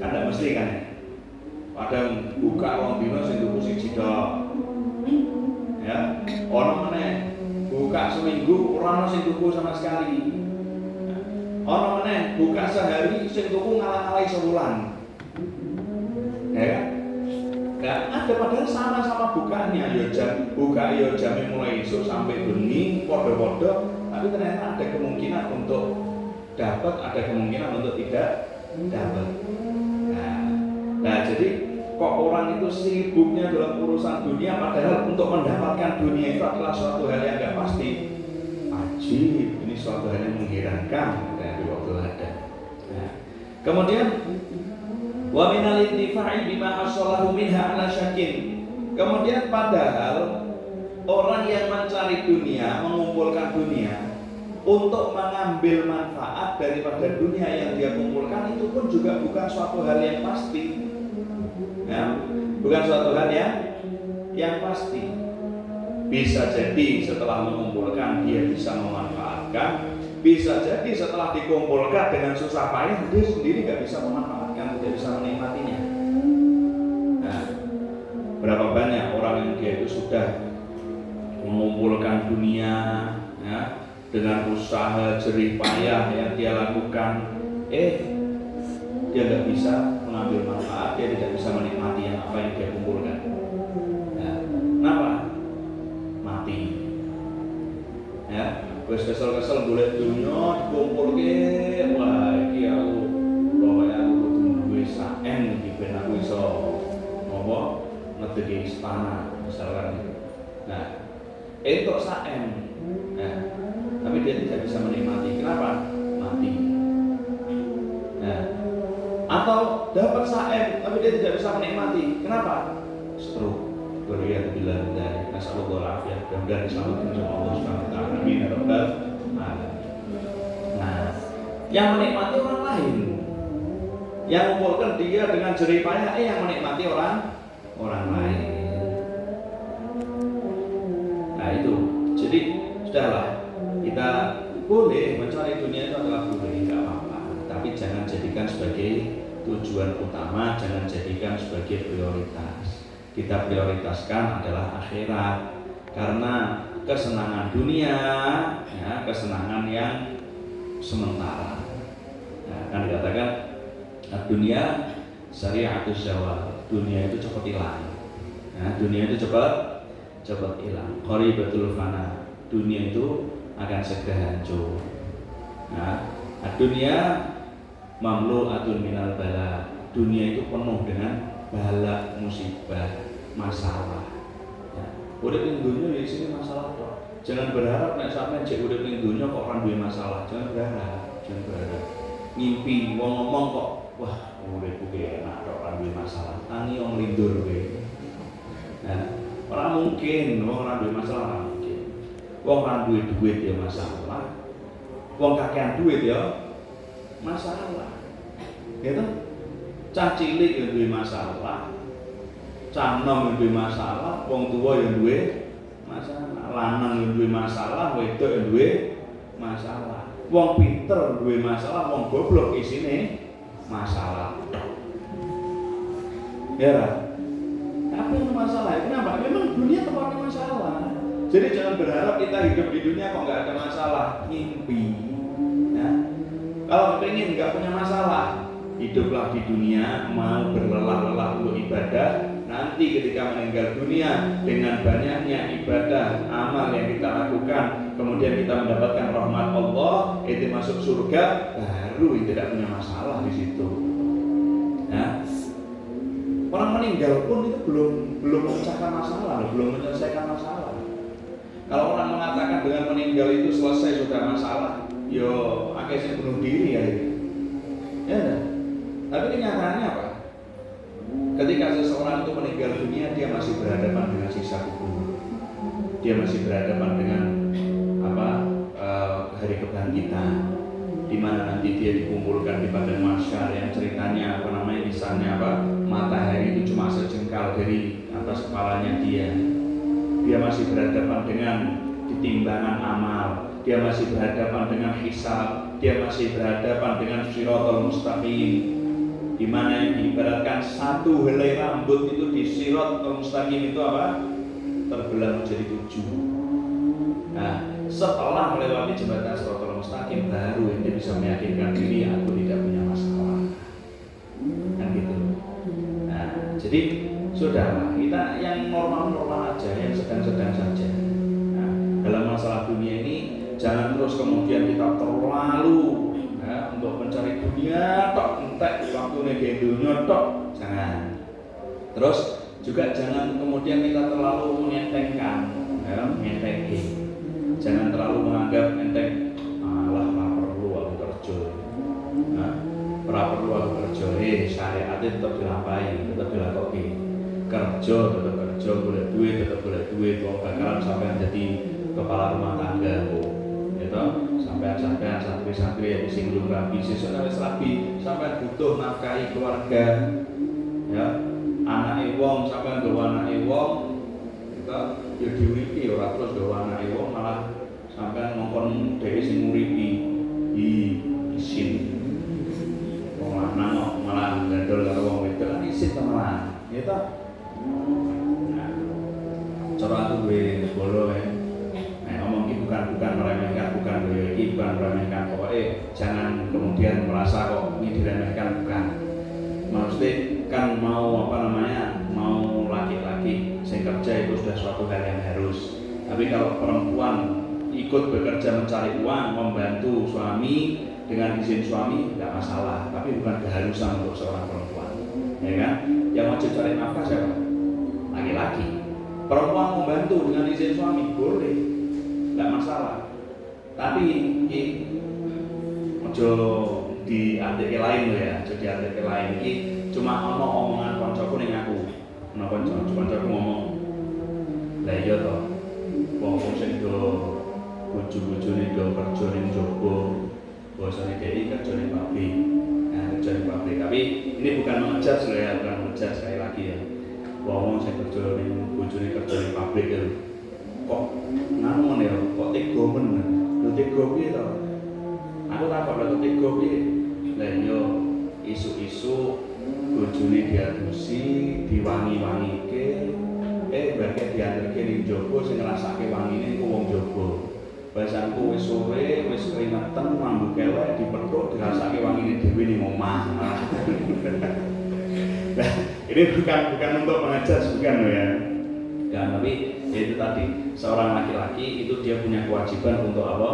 Kan tidak mesti kan ya. Kadang buka wong dino sing tuku siji tok. Ya, ono meneh buka seminggu ora ono sing tuku sama sekali. Ono meneh buka sehari sing tuku ngalah-ngalahi sebulan. Ya kan? Nah, ada padahal sama-sama bukaannya, ya jam buka ya jamnya mulai esok sampai bengi, podo-podo, tapi ternyata ada kemungkinan untuk dapat, ada kemungkinan untuk tidak dapat. Nah, jadi kok orang itu sibuknya dalam urusan dunia, padahal untuk mendapatkan dunia itu adalah suatu hal yang nggak pasti. Ajib, ini suatu hal yang mengherankan dari waktu ada. Nah, kemudian wa minal intifa'i bima hasalahu minha ala syakin. Kemudian padahal orang yang mencari dunia, mengumpulkan dunia untuk mengambil manfaat daripada dunia yang dia kumpulkan, itu pun juga bukan suatu hal yang pasti. Ya, bukan suatu hal yang pasti. Bisa jadi setelah mengumpulkan dia bisa memanfaatkan, bisa jadi setelah dikumpulkan dengan susah payah dia sendiri nggak bisa memanfaatkan, tidak bisa menikmatinya. Nah, berapa banyak orang yang dia itu sudah mengumpulkan dunia ya, dengan usaha jerih payah yang dia lakukan, dia nggak bisa mengambil manfaat, dia tidak bisa menikmati yang apa yang dia kumpulkan. Nah, kenapa? Mati. Ya, wis kesel-kesel golek dunya dikumpulke, wah iki aku pokoknya aku kudu duwe saen iki ben aku iso apa ngedeki istana misalkan gitu. Nah, entuk saen. Nah, tapi dia tidak bisa menikmati. Kenapa? Mati. Nah, atau dapat saen tapi dia tidak bisa menikmati. Kenapa? Stroke. Berian bilang dari nasallallahu alaihi dan diselamatkan oleh Allah Subhanahu wa taala. Amin ya rabbal alamin. Nah, yang menikmati orang lain. Yang mengumpulkan dia dengan jerih payah, yang menikmati orang lain. Nah, itu. Jadi, sudahlah. Kita boleh mencari dunia itu adalah boleh, enggak apa-apa. Tapi jangan jadikan sebagai tujuan utama, jangan jadikan sebagai prioritas. Kita prioritaskan adalah akhirat, karena kesenangan dunia, ya, kesenangan yang sementara. Nah, kan dikatakan dunia syari'atus zawal, dunia itu cepat hilang. Nah, dunia itu cepat hilang. Qaribatul fana, dunia itu akan segera hancur. Nah, dunia mamlu'atun minal bala, dunia itu penuh dengan bala, musibah, masalah. Ya, urip ning dunya ya isine masalah tok. Jangan berharap nek sampean cek urip ning dunya kok ora duwe masalah. Jangan berharap. Ngimpi wong ngomong kok, wah uripku ki enak tok ora duwe masalah. Tangi wong lindur kowe. Nah, ora mungkin wong ora duwe masalah, ora mungkin. Wong ora duwe duit ya masalah. Wong kakean duit ya masalah. Gitu? Cah cilik yang duwe masalah, cah nom yang duwe masalah, wong tua yang duwe masalah, lanang yang duwe masalah, wedok yang duwe masalah, wong pinter duwe masalah, wong goblok isine masalah. Ya, apa yang masalah? Kenapa? Memang dunia tempatnya masalah. Jadi jangan berharap kita hidup di dunia kok nggak ada masalah, ngimpi. Ya. Kalau pengen nggak punya masalah, hiduplah di dunia, mau berlelah-lelah untuk ibadah. Nanti ketika meninggal dunia, dengan banyaknya ibadah, amal yang kita lakukan, kemudian kita mendapatkan rahmat Allah, itu masuk surga, baru tidak punya masalah di situ. Nah, orang meninggal pun itu belum memecahkan masalah, belum menyelesaikan masalah. Kalau orang mengatakan dengan meninggal itu selesai sudah masalah, yo akhirnya bunuh diri ya. Ya. Tapi kenyataannya apa? Ketika seseorang itu meninggal dunia, dia masih berhadapan dengan siksa kubur. Dia masih berhadapan dengan hari kebangkitan, di mana nanti dia dikumpulkan di padang mahsyar yang ceritanya misalnya matahari itu cuma sejengkal dari atas kepalanya dia. Dia masih berhadapan dengan timbangan amal. Dia masih berhadapan dengan hisab. Dia masih berhadapan dengan shiratal mustaqim. di mana yang diibaratkan satu helai rambut itu di Shiratal Mustaqim itu apa? Terbelah menjadi 7. Nah, setelah melewati jembatan Shiratal Mustaqim baru ente bisa meyakinkan diri aku tidak punya masalah. Kan gitu. Nah, jadi saudara, kita yang normal-normal aja, yang sedang-sedang saja. Nah, dalam masalah dunia ini jangan terus kemudian kita terlalu untuk mencari dunia tok entek waktunya ke dunia tok, jangan. Terus juga jangan kemudian kita terlalu mengentengkan, mengentengin. Jangan terlalu menganggap enteng, alah perlu aku kerja, perlu aku kerja. Syariatnya tetap dilampahi, tetap dilakukan. Kerja tetap kerja, boleh duit tetap boleh duit. Wong bakalan sampean jadi kepala rumah tangga, gitu. Sampean santri-santri yang disinggung rapi, sesuk wis rapi, sampean butuh nafkahi keluarga, ya. Anake wong sampean gawa anake wong, kita ya diuripi ora terus gawa anake wong malah sampean ngongkon dhewe sing nguripi isin. Wong lanang kok malah gandol karo wong wedok kan isin temenan, ya toh. Nah, cara aku duwe bolo ngomong ini bukan meremehkan, bukan meremehkan. Pokoknya jangan kemudian merasa kok ini diremehkan, bukan. Maksudnya kan mau mau laki-laki yang kerja itu sudah suatu hal yang harus. Tapi kalau perempuan ikut bekerja mencari uang, membantu suami dengan izin suami, tidak masalah. Tapi bukan keharusan untuk seorang perempuan, ya kan? Yang wajib cari nafkah siapa? Laki-laki. Perempuan membantu dengan izin suami boleh, tidak masalah. Tapi ojo diartike lain lho ya, ojo diartike lain. Iki cuma ono omongan koncoku ning aku. Ono koncoku ngomong, "Lah iya to. Wong sing do bojo-bojone do kerja ning jowo, bosone dhewe kerja ning pabrik." Nah, kerja ning pabrik. Tapi ini bukan mengejat lho ya, bukan mengejat sekali lagi ya. Wong sing kerja ning bojone kerja ning pabrik ya. Kok nganu ya, kok tega men. Lho tega piye to? Aku takut lho tega piye. Lah yo isu-isu bojone diadusi, diwangi-wangike, bagian diantarke ning jowo sing ngrasake wangine ku wong jowo. Bahasanku wis sore, wis keringetan, mambu kelek dipethuk dirasake wangine dhewe ning omah. Nah, ini bukan untuk mengejas, bukan loh ya. Dan tapi itu tadi seorang laki-laki itu dia punya kewajiban untuk apa?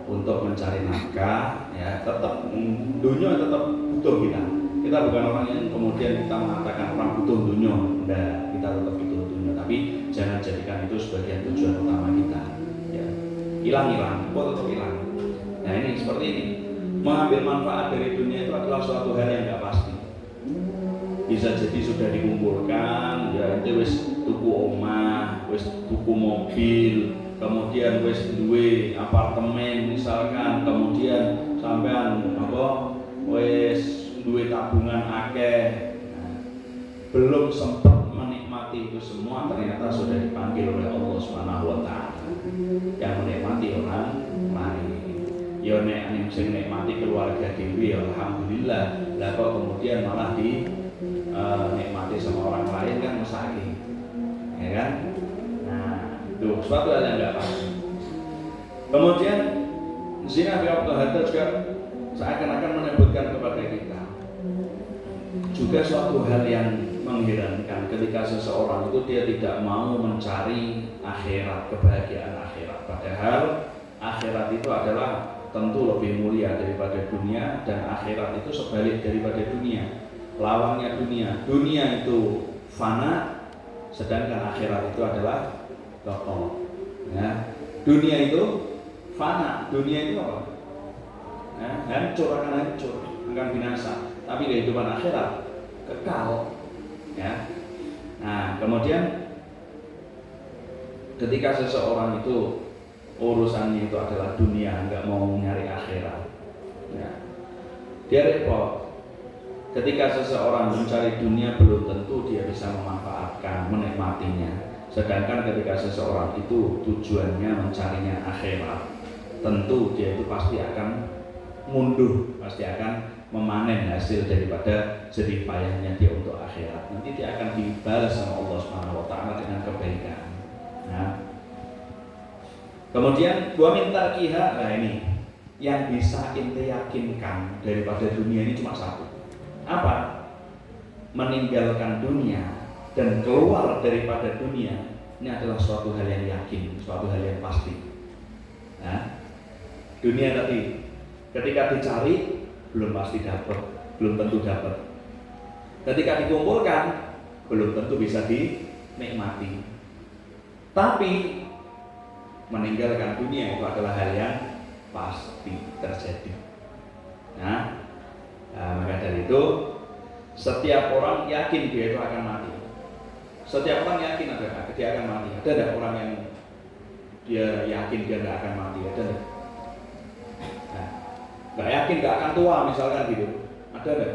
Untuk mencari nafkah, ya. Tetap dunia tetap butuh kita. Kita bukan orang yang kemudian kita mengatakan orang butuh dunia. Enggak, kita tetap butuh dunia. Tapi jangan jadikan itu sebagai tujuan utama kita. Ya. Hilang, kok tetap hilang. Nah ini seperti ini. Mengambil manfaat dari dunia itu adalah suatu hal yang nggak pasti. Bisa jadi sudah dikumpulkan, ya ente wis tuku omah, wis tuku mobil, kemudian wis duwe apartemen misalkan, kemudian sampean wis duwe tabungan akeh. Belum sempat menikmati itu semua ternyata sudah dipanggil oleh Allah Subhanahu wa taala. Yang menikmati orang lain. Ya nek sing nikmati keluarga dhewe alhamdulillah. Lah kok kemudian malah nikmati sama orang lain kan mesake, ya kan? Nah, itu suatu hal yang nggak pasti. Kemudian zina fi waqti hadza juga seakan-akan menyebutkan kepada kita juga suatu hal yang mengherankan ketika seseorang itu dia tidak mau mencari akhirat, kebahagiaan akhirat. Padahal akhirat itu adalah tentu lebih mulia daripada dunia dan akhirat itu sebalik daripada dunia. Lawannya dunia itu fana, sedangkan akhirat itu adalah kekal. Ya. Dunia itu fana, dunia itu apa? Ya, hancur akan binasa. Tapi kehidupan akhirat kekal. Ya. Nah, kemudian ketika seseorang itu urusannya itu adalah dunia, nggak mau nyari akhirat, ya. Dia repot. Ketika seseorang mencari dunia belum tentu dia bisa memanfaatkan, menikmatinya. Sedangkan ketika seseorang itu tujuannya mencarinya akhirat, tentu dia itu pasti akan mundur, pasti akan memanen hasil daripada jerih payahnya dia untuk akhirat. Nanti dia akan dibalas sama Allah Subhanahu wa taala dengan kebaikan. Nah, kemudian wa min tarkiha, nah ini yang bisa ente yakinkan daripada dunia ini cuma satu. Apa? Meninggalkan dunia dan keluar daripada dunia ini adalah suatu hal yang yakin, suatu hal yang pasti. Nah, dunia tadi ketika dicari belum pasti dapat, belum tentu dapat. Ketika dikumpulkan belum tentu bisa dinikmati. Tapi meninggalkan dunia itu adalah hal yang pasti terjadi. Nah, maka dari itu setiap orang yakin dia itu akan mati. Setiap orang yakin dia akan mati. Ada tidak orang yang dia yakin dia tidak akan mati? Ada tidak? Nah, nggak yakin nggak akan tua misalkan gitu. Ada tidak?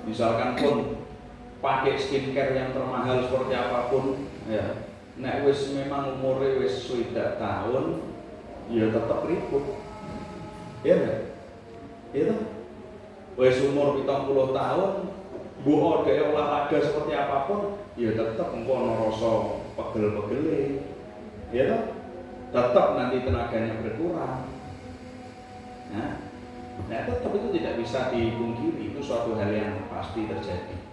Misalkan pun pakai skincare yang termahal seperti apapun, ya. Nek wis memang umure wis 60 tahun, ya tetap ribut. Iya enggak? Iya toh? Wis umur 70 tahun, mbok dhek olahraga seperti apapun, ya tetap engko ana rasa pegel-pegele. Iya toh? Tetap nanti tenaganya berkurang. Nah, tetap itu tidak bisa dipungkiri, itu suatu hal yang pasti terjadi.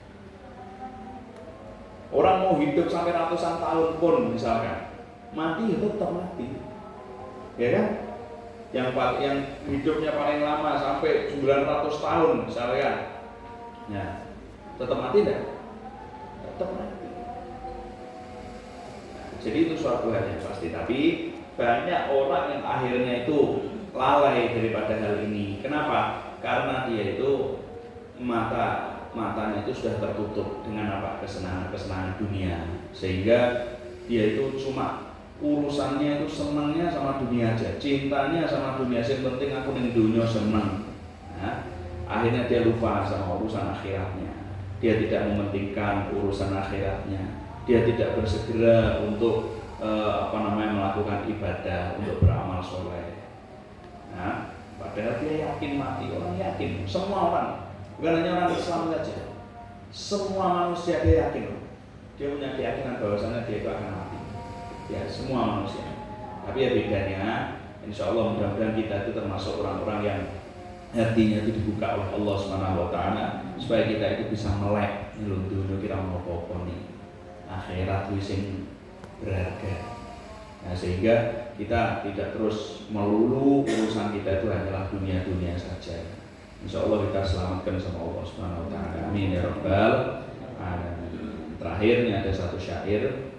Orang mau hidup sampai ratusan tahun pun misalkan mati ya tetap mati, ya kan? Yang hidupnya paling lama sampai 900 tahun misalkan, ya tetap mati enggak? Tetap mati. Nah, jadi itu suatu hal yang pasti. Tapi banyak orang yang akhirnya itu lalai daripada hal ini. Kenapa? Karena dia itu matanya itu sudah tertutup dengan apa? Kesenangan dunia, sehingga dia itu cuma urusannya itu senangnya sama dunia aja, cintanya sama dunia. Yang penting aku ning dunia senang. Nah, akhirnya dia lupa sama urusan akhiratnya. Dia tidak mementingkan urusan akhiratnya. Dia tidak bersegera untuk melakukan ibadah, untuk beramal soleh. Nah, padahal dia yakin mati. Orang yakin, semua orang. Bukan hanya orang Islam saja, semua manusia dia yakin, dia punya keyakinan bahwasannya dia itu akan mati. Ya, semua manusia. Tapi ya bedanya, insya Allah mudah-mudahan kita itu termasuk orang-orang yang hatinya itu dibuka oleh Allah Subhanahu wa taala supaya kita itu bisa melek nyelunduh kita mau apa nih akhirat sing berharga. Nah, sehingga kita tidak terus melulu urusan kita itu hanyalah dunia-dunia saja. Insya Allah kita selamatkan sama Allah Subhanahu wa taala. Amin ya rabbal alamin. Terakhir ini ada satu syair.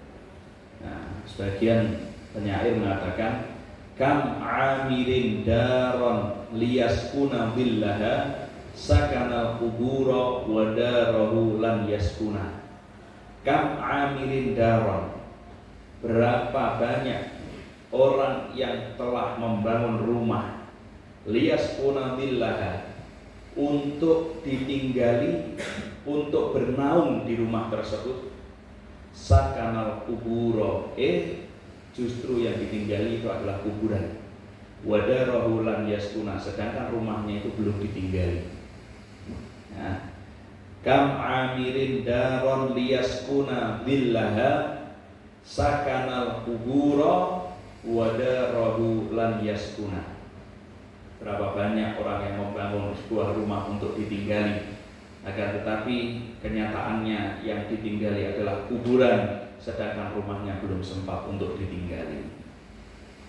Nah, sebagian penyair mengatakan kam amirin daron liyaskuna billaha sakana kubura wa darahu lan yaskuna. Kam amirin daron, berapa banyak orang yang telah membangun rumah liyaskuna billaha, untuk ditinggali, untuk bernaung di rumah tersebut. Sakanal kuburo, justru yang ditinggali itu adalah kuburan. Wadarahu lam yaskuna, sedangkan rumahnya itu belum ditinggali. Nah, kam amirin daron liyaskuna billaha sakanal kuburo wadarahu lam yaskuna. Berapa banyak orang yang membangun sebuah rumah untuk ditinggali, agar tetapi kenyataannya yang ditinggali adalah kuburan, sedangkan rumahnya belum sempat untuk ditinggali.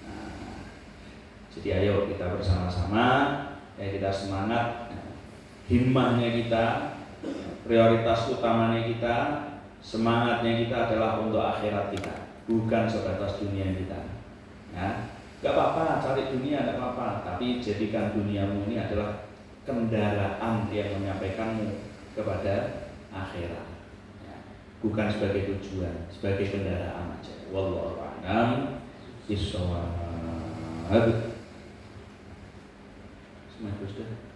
Nah, jadi ayo kita bersama-sama, ya kita semangat, himmahnya kita, prioritas utamanya kita, semangatnya kita adalah untuk akhirat kita, bukan sebatas dunia kita. Ya. Gak apa-apa cari dunia, gak apa-apa, tapi jadikan duniamu ini adalah kendaraan yang menyampaikanmu kepada akhirat, ya. Bukan sebagai tujuan, sebagai kendaraan aja. Wallahu a'lam bishawab. Semua sudah.